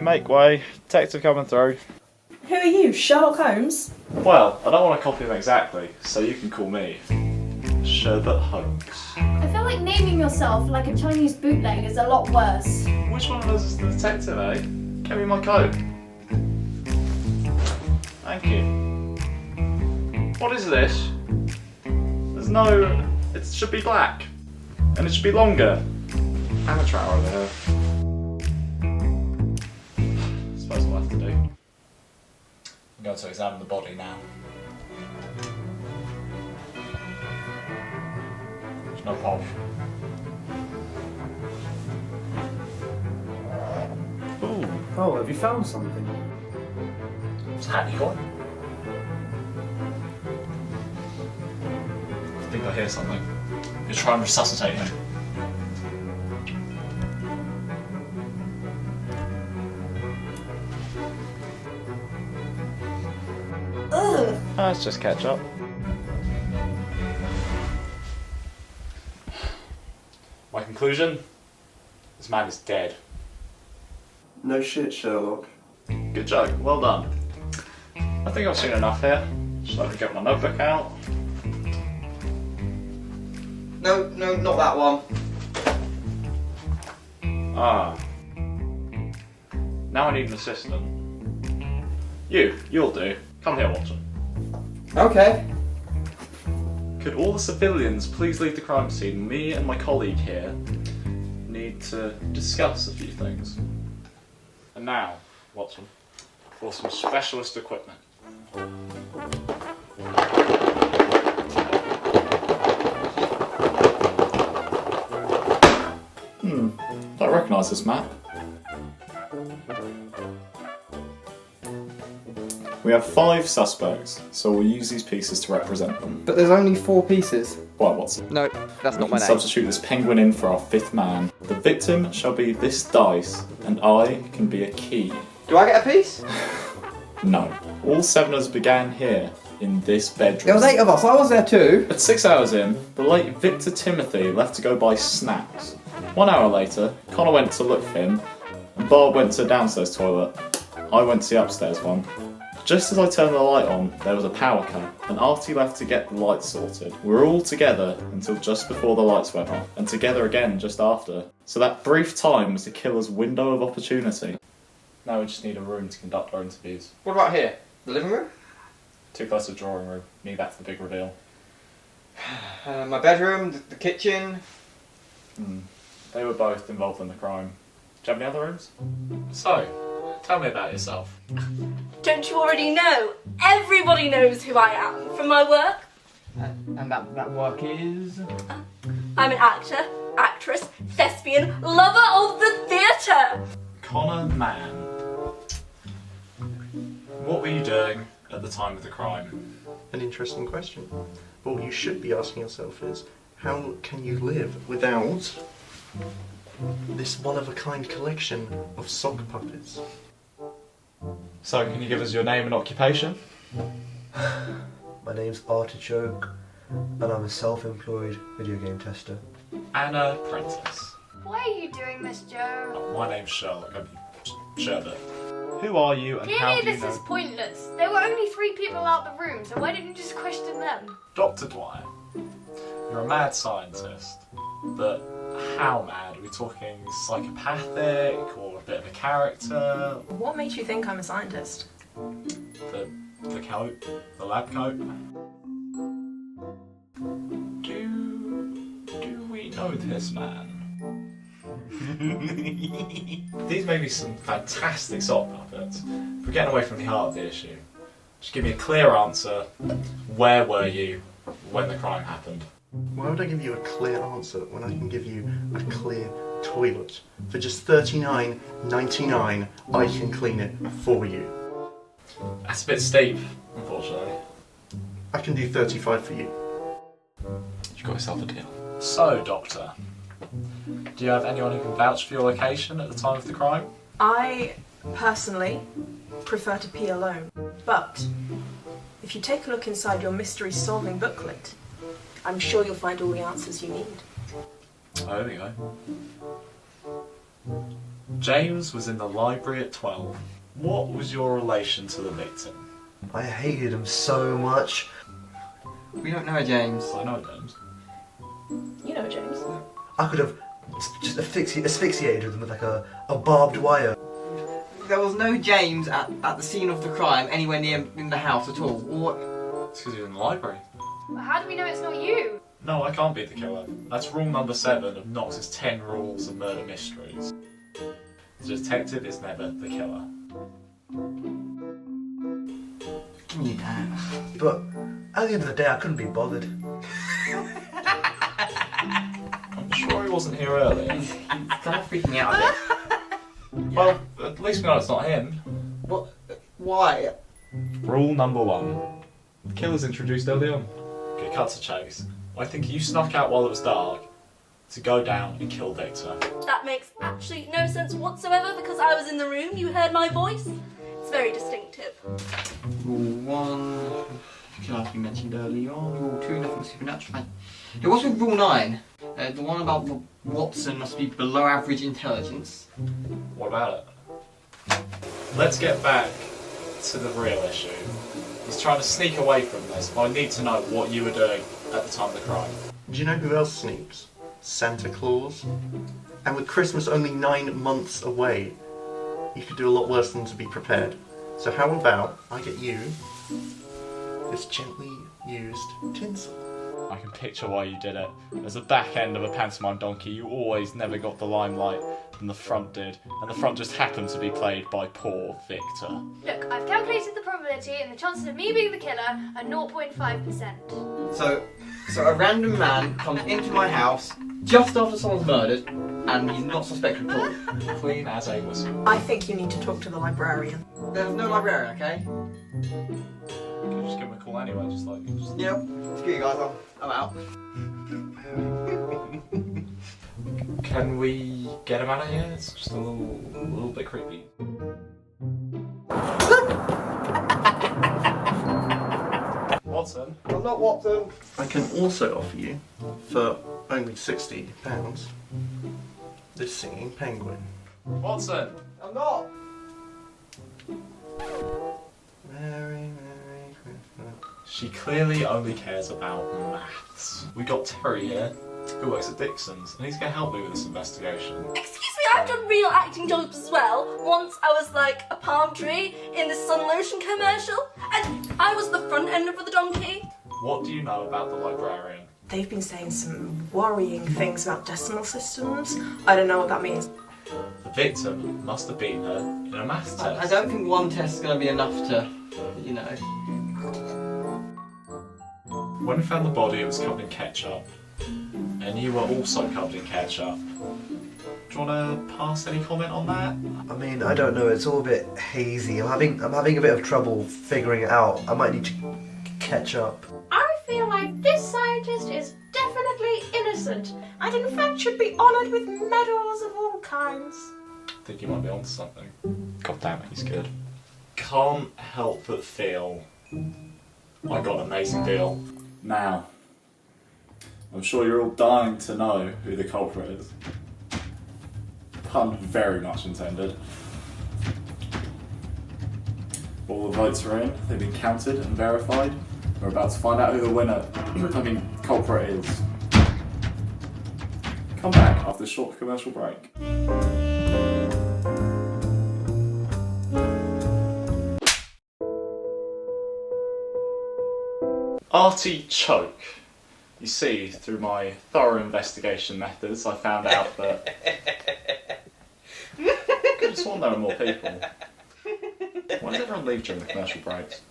Make way. Detective coming through. Who are you, Sherlock Holmes? Well, I don't want to copy him exactly, so you can call me Sherbet Hoax. I feel like naming yourself like a Chinese bootleg is a lot worse. Which one of us is the detective, eh? Get me my coat. Thank you. What is this? There's no... It should be black. And it should be longer. Amateur hour over here. Suppose I'll have to do. I'm going to examine the body now. There's no pulse. Ooh. Oh, have you found something? It's a handy coin. I think I hear something. You try and resuscitate him. Ugh. It's just ketchup. My conclusion? This man is dead. No shit, Sherlock. Good joke, well done. I think I've seen enough here. Just let me get my notebook out. No, not that one. Ah. Now I need an assistant. You'll do. Come here, Watson. Okay. Could all the civilians please leave the crime scene? Me and my colleague here need to discuss a few things. And now, Watson, for some specialist equipment. Don't recognise this map. We have 5 suspects, so we'll use these pieces to represent them. But there's only 4 pieces. Why, Watson? No, that's not my name. Substitute this penguin in for our 5th man. The victim shall be this dice, and I can be a key. Do I get a piece? No. All 7 of us began here, in this bedroom. There was 8 of us, I was there too. At 6 hours in, the late Victor Timothy left to go buy snacks. 1 hour later, Connor went to look for him, and Barb went to the downstairs toilet. I went to the upstairs one. Just as I turned the light on, there was a power cut, and Artie left to get the lights sorted. We were all together until just before the lights went off, and together again just after. So that brief time was the killer's window of opportunity. Now we just need a room to conduct our interviews. What about here? The living room? Too close to the drawing room. Need that for the big reveal. My bedroom, the kitchen. They were both involved in the crime. Do you have any other rooms? So, tell me about yourself. Don't you already know? Everybody knows who I am from my work. And that work is? I'm an actor, actress, thespian, lover of the theatre. Connor Mann. What were you doing at the time of the crime? An interesting question. But what you should be asking yourself is, how can you live without this one-of-a-kind collection of sock puppets? So, can you give us your name and occupation? My name's Artichoke, and I'm a self-employed video game tester. Anna Prentice. Why are you doing this, Joe? My name's Sherlock. I'm Sherbet. Who are you and how Clearly do you this know? is pointless. There were only 3 people out the room, so why didn't you just question them? Dr. Dwyer. You're a mad scientist, but how mad? Are we talking psychopathic or a bit of a character? What makes you think I'm a scientist? The coat, the lab coat. Do we know this man? These may be some fantastic sock puppets. If we're getting away from the heart of the issue, just give me a clear answer. Where were you when the crime happened? Why would I give you a clear answer when I can give you a clear toilet? For just $39.99, I can clean it for you. That's a bit steep, unfortunately. I can do $35 for you. You got yourself a deal. So, Doctor, do you have anyone who can vouch for your location at the time of the crime? I, personally, prefer to pee alone. But If you take a look inside your mystery solving booklet, I'm sure you'll find all the answers you need. Oh, there we go. James was in the library at 12. What was your relation to the victim? I hated him so much. We don't know, James. I know James. You know James. I could have just asphyxiated them with like a barbed wire. There was no James at the scene of the crime anywhere near in the house at all. Or It's because he was in the library. But how do we know it's not you? No, I can't be the killer. That's rule number 7 of Knox's 10 rules of murder mysteries. The detective is never the killer. give me that. But at the end of the day, I couldn't be bothered. I'm sure he wasn't here earlier. He's kind of freaking me out a bit. Well, at least we know it's not him. What? Why? Rule number 1. The killer's introduced early on. Okay, cut to chase. I think you snuck out while it was dark to go down and kill Victor. That makes absolutely no sense whatsoever because I was in the room, you heard my voice. It's very distinctive. Rule 1, as we mentioned earlier on. Rule 2, nothing supernatural. It was with Rule 9, the one about Watson must be below average intelligence. What about it? Let's get back to the real issue. He's trying to sneak away from this, but I need to know what you were doing at the time of the crime. Do you know who else sneaks? Santa Claus. And with Christmas only 9 months away, you could do a lot worse than to be prepared. So how about I get you this gently used tinsel? I can picture why you did it. As the back end of a pantomime donkey, you always never got the limelight, and the front did. And the front just happened to be played by poor Victor. Look, I've calculated the probability and the chances of me being the killer are 0.5%. So a random man comes into my house just after someone's murdered, and he's not suspected at all. Clean as a whistle. I think you need to talk to the librarian. There's no librarian, okay? You can just give him a call anyway, just like... Just... Yep. Screw you guys, I'm out. Can we get him out of here? It's just a little bit creepy. Watson? I'm not Watson. I can also offer you, for only £60, this singing penguin. Watson! I'm not. Merry, Merry Christmas. She clearly only cares about maths. We got Terry here, who works at Dixon's, and he's going to help me with this investigation. Excuse me, I've done real acting jobs as well. Once I was like a palm tree in the sun lotion commercial, and I was the front end of the donkey. What do you know about the librarian? They've been saying some worrying things about decimal systems. I don't know what that means. The victim must have beaten her in a maths test. I don't think one test is going to be enough to, you know. When we found the body, it was covered in ketchup. And you were also covered in ketchup. Do you want to pass any comment on that? I mean, I don't know. It's all a bit hazy. I'm having a bit of trouble figuring it out. I might need to catch up. I feel like this scientist is definitely innocent and in fact should be honoured with medals of all kinds. I think you might be onto something. God damn it, he's good. Can't help but feel I got an amazing deal. Now, I'm sure you're all dying to know who the culprit is. Pun very much intended. All the votes are in, they've been counted and verified. We're about to find out who the winner, culprit is. Come back after a short commercial break. Artichoke. You see, through my thorough investigation methods, I found out that... I could have sworn there were more people. Why does everyone leave during the commercial breaks?